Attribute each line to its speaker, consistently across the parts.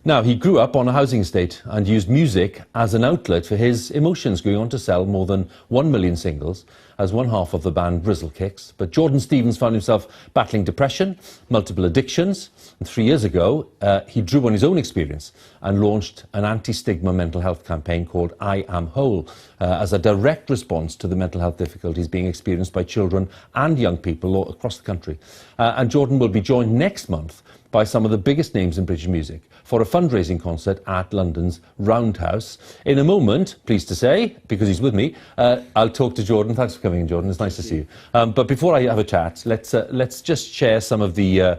Speaker 1: Now, he grew up on a housing estate and used music as an outlet for his emotions, going on to sell more than 1 million singles as one half of the band Rizzle kicks. But Jordon Stevens found himself battling depression, multiple addictions, and 3 years ago he drew on his own experience and launched an anti-stigma mental health campaign called I Am Whole as a direct response to the mental health difficulties being experienced by children and young people all across the country. And Jordon will be joined next month by some of the biggest names in British music for a fundraising concert at London's Roundhouse. In a moment, pleased to say, because he's with me, I'll talk to Jordon. Thanks for coming in, Jordon. It's nice to see you. But before I have a chat, let's just share some of the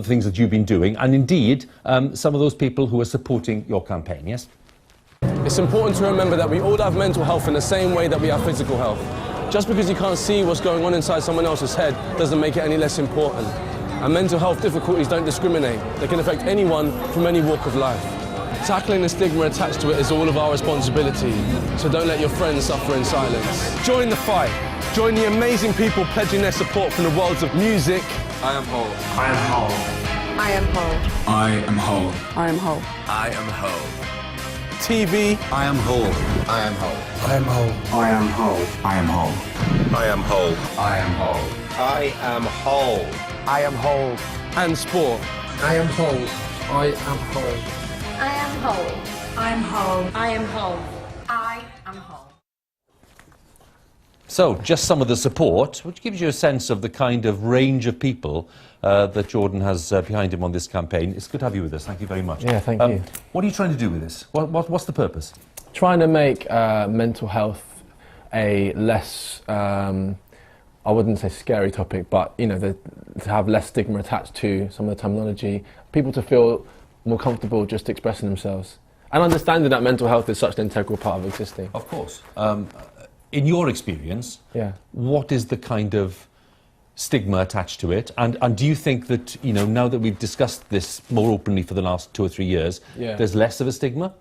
Speaker 1: things that you've been doing, and indeed some of those people who are supporting your campaign. Yes.
Speaker 2: It's important to remember that we all have mental health in the same way that we have physical health. Just because you can't see what's going on inside someone else's head doesn't make it any less important. And mental health difficulties don't discriminate. They can affect anyone from any walk of life. Tackling the stigma attached to it is all of our responsibility, so don't let your friends suffer in silence. Join the fight. Join the amazing people pledging their support from the worlds of music.
Speaker 3: I am whole.
Speaker 4: I am whole.
Speaker 5: I am whole.
Speaker 4: I am whole.
Speaker 5: I am whole.
Speaker 3: I am whole.
Speaker 2: TV.
Speaker 4: I am whole.
Speaker 3: I am whole.
Speaker 4: I am whole.
Speaker 6: I am whole.
Speaker 4: I am whole.
Speaker 3: I am whole.
Speaker 4: I am whole.
Speaker 3: I am whole.
Speaker 6: I am whole.
Speaker 2: And sport.
Speaker 6: I am whole.
Speaker 4: I am whole.
Speaker 5: I am whole. I am whole. I am whole. I am whole.
Speaker 1: So, just some of the support, which gives you a sense of the kind of range of people that Jordon has behind him on this campaign. It's good to have you with us. Thank you very much.
Speaker 7: Yeah, thank you.
Speaker 1: What are you trying to do with this? What's the purpose?
Speaker 7: Trying to make mental health a less, I wouldn't say scary topic, but you know, to have less stigma attached to some of the terminology, people to feel more comfortable just expressing themselves, and understanding that mental health is such an integral part of existing.
Speaker 1: Of course. In your experience,
Speaker 7: yeah,
Speaker 1: what is the kind of stigma attached to it? And do you think that, you know, now that we've discussed this more openly for the last 2 or 3 years, there's less of a stigma?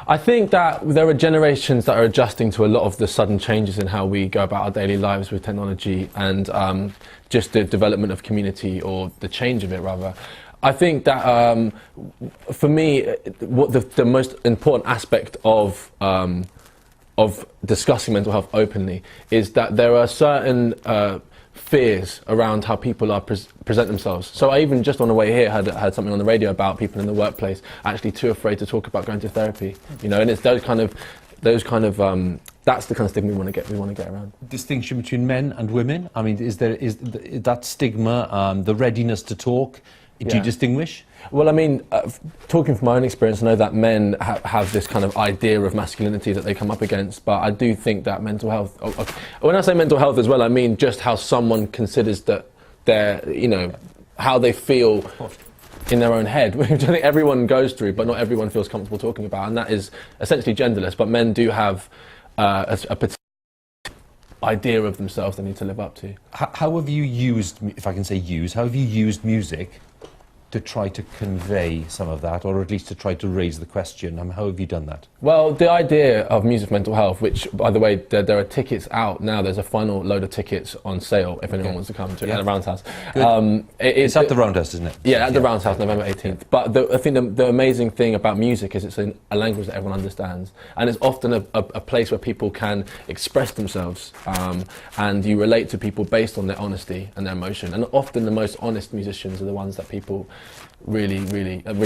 Speaker 7: I think that there are generations that are adjusting to a lot of the sudden changes in how we go about our daily lives with technology and just the development of community, or the change of it rather. I think that for me, what the most important aspect of discussing mental health openly is that there are certain fears around how people are present themselves. So I even just on the way here had something on the radio about people in the workplace actually too afraid to talk about going to therapy. You know, and it's those kind of that's the kind of stigma we want to get around.
Speaker 1: Distinction between men and women. I mean, is that stigma, the readiness to talk? Do you distinguish?
Speaker 7: Well, I mean, talking from my own experience, I know that men have this kind of idea of masculinity that they come up against, but I do think that mental health, when I say mental health as well, I mean just how someone considers that you know, how they feel in their own head, which I think everyone goes through, but not everyone feels comfortable talking about, and that is essentially genderless, but men do have a particular idea of themselves they need to live up to.
Speaker 1: How have you used, if I can say use, how have you used music to try to convey some of that, or at least to try to raise the question? How have you done that?
Speaker 7: Well, the idea of music for mental health, which, by the way, there are tickets out now. There's a final load of tickets on sale if anyone wants to come to it at the Roundhouse.
Speaker 1: It's at the Roundhouse, isn't it?
Speaker 7: Yeah, at the Roundhouse, November 18th. But I think the amazing thing about music is it's a language that everyone understands, and it's often a place where people can express themselves, and you relate to people based on their honesty and their emotion. And often the most honest musicians are the ones that people really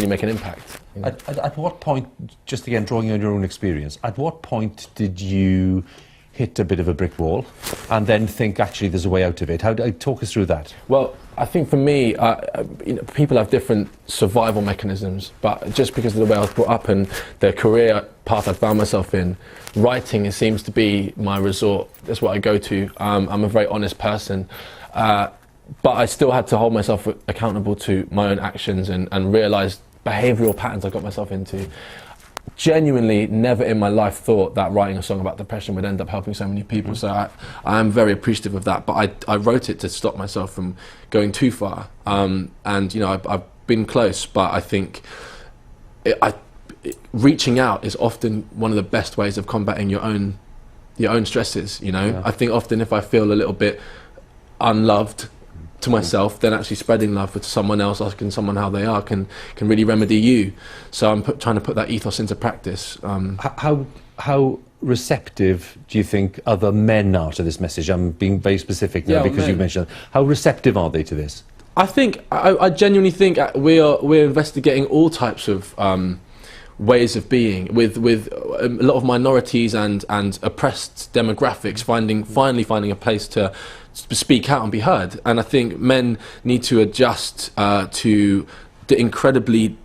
Speaker 7: make an impact. You know?
Speaker 1: At what point, just again drawing on your own experience, at what point did you hit a bit of a brick wall and then think actually there's a way out of it? Talk us through that.
Speaker 7: Well, I think for me, you know, people have different survival mechanisms, but just because of the way I was brought up and the career path I found myself in, writing seems to be my resort. That's what I go to. I'm a very honest person. But I still had to hold myself accountable to my own actions and realise behavioural patterns I got myself into. Genuinely never in my life thought that writing a song about depression would end up helping so many people. So I am very appreciative of that, but I wrote it to stop myself from going too far. And you know, I've been close, but I think reaching out is often one of the best ways of combating your own stresses, you know? I think often if I feel a little bit unloved, to myself, then actually spreading love to someone else, asking someone how they are, can really remedy you. So I'm trying to put that ethos into practice.
Speaker 1: How receptive do you think other men are to this message? I'm being very specific now because you mentioned how receptive are they to this?
Speaker 7: I genuinely think we're investigating all types of ways of being with a lot of minorities and oppressed demographics finally finding a place to speak out and be heard. And I think men need to adjust to the incredibly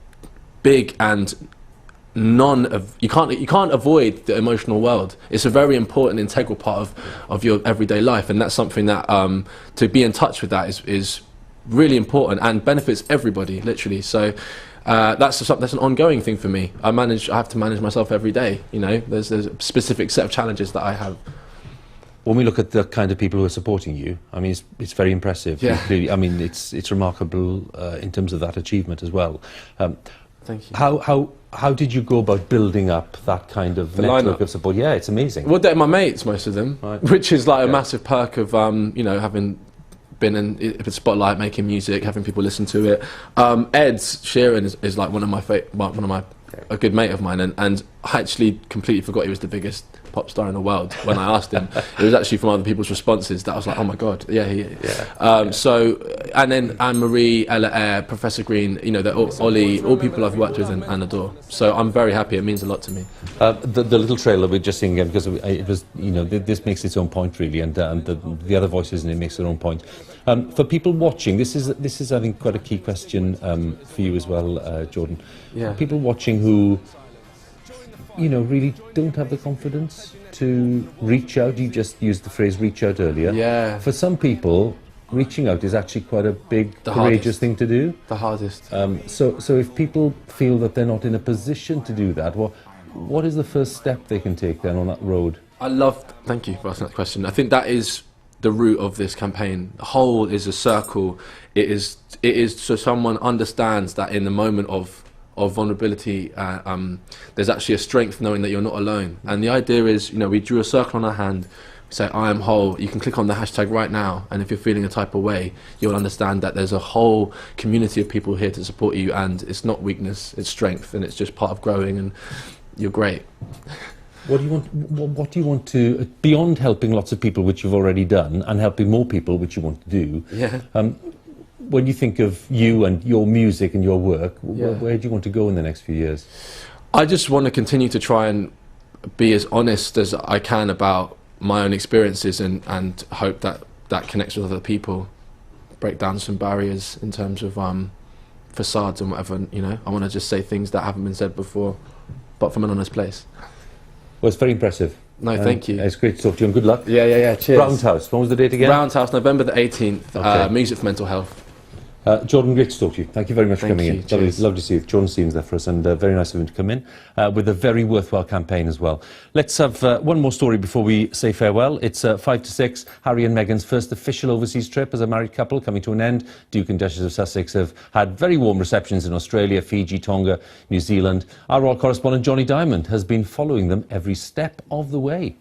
Speaker 7: big and you can't avoid the emotional world. It's a very important, integral part of your everyday life, and that's something that to be in touch with that is really important and benefits everybody, literally. So that's an ongoing thing for me. I have to manage myself every day. You know, there's a specific set of challenges that I have.
Speaker 1: When we look at the kind of people who are supporting you, I mean, it's very impressive.
Speaker 7: Yeah.
Speaker 1: Clearly, I mean, it's remarkable in terms of that achievement as well.
Speaker 7: Thank you.
Speaker 1: How did you go about building up that kind of network of support? Yeah, it's amazing.
Speaker 7: Well, they're my mates, most of them,
Speaker 1: right.
Speaker 7: Which is like a massive perk of you know, having been in the spotlight, making music, having people listen to it. Ed Sheeran is like one of my a good mate of mine, and I actually completely forgot he was the biggest pop star in the world when I asked him. It was actually from other people's responses that I was like, oh my god, yeah, he is. So, and then Anne-Marie, Ella Eyre, Professor Green, you know, Ollie, all people I've worked with and adore. So I'm very happy. It means a lot to me.
Speaker 1: The little trailer we're just singing, because it was, you know, this makes its own point really, and the other voices in it makes their own point. For people watching, this is I think quite a key question for you as well, Jordon.
Speaker 7: Yeah.
Speaker 1: People watching who, you know, really don't have the confidence to reach out. You just used the phrase reach out earlier.
Speaker 7: Yeah.
Speaker 1: For some people, reaching out is actually quite a big, courageous thing to do.
Speaker 7: The hardest.
Speaker 1: So if people feel that they're not in a position to do that, what is the first step they can take then on that road?
Speaker 7: Thank you for asking that question. I think that is the root of this campaign. Whole is a circle. It is so someone understands that in the moment of vulnerability, there's actually a strength knowing that you're not alone. And the idea is, you know, we drew a circle on our hand, we say I am whole. You can click on the hashtag right now, and if you're feeling a type of way, you'll understand that there's a whole community of people here to support you, and it's not weakness, it's strength, and it's just part of growing, and you're great.
Speaker 1: What do you want to, beyond helping lots of people, which you've already done, and helping more people, which you want to do, when you think of you and your music and your work, where do you want to go in the next few years?
Speaker 7: I just want to continue to try and be as honest as I can about my own experiences, and hope that connects with other people, break down some barriers in terms of facades and whatever, you know. I want to just say things that haven't been said before, but from an honest place.
Speaker 1: Well, it's very impressive.
Speaker 7: No, thank you.
Speaker 1: It's great to talk to you, and good luck.
Speaker 7: Yeah, cheers.
Speaker 1: Roundhouse, when was the date again?
Speaker 7: Roundhouse, November the 18th,
Speaker 1: Okay.
Speaker 7: Music for Mental Health.
Speaker 1: Jordon, great to talk to you. Thank you very much for coming in.
Speaker 7: Cheers.
Speaker 1: Lovely to see you. Jordon Stevens there for us, and very nice of him to come in with a very worthwhile campaign as well. Let's have one more story before we say farewell. It's 5 to 6. Harry and Meghan's first official overseas trip as a married couple coming to an end. Duke and Duchess of Sussex have had very warm receptions in Australia, Fiji, Tonga, New Zealand. Our royal correspondent Johnny Diamond has been following them every step of the way.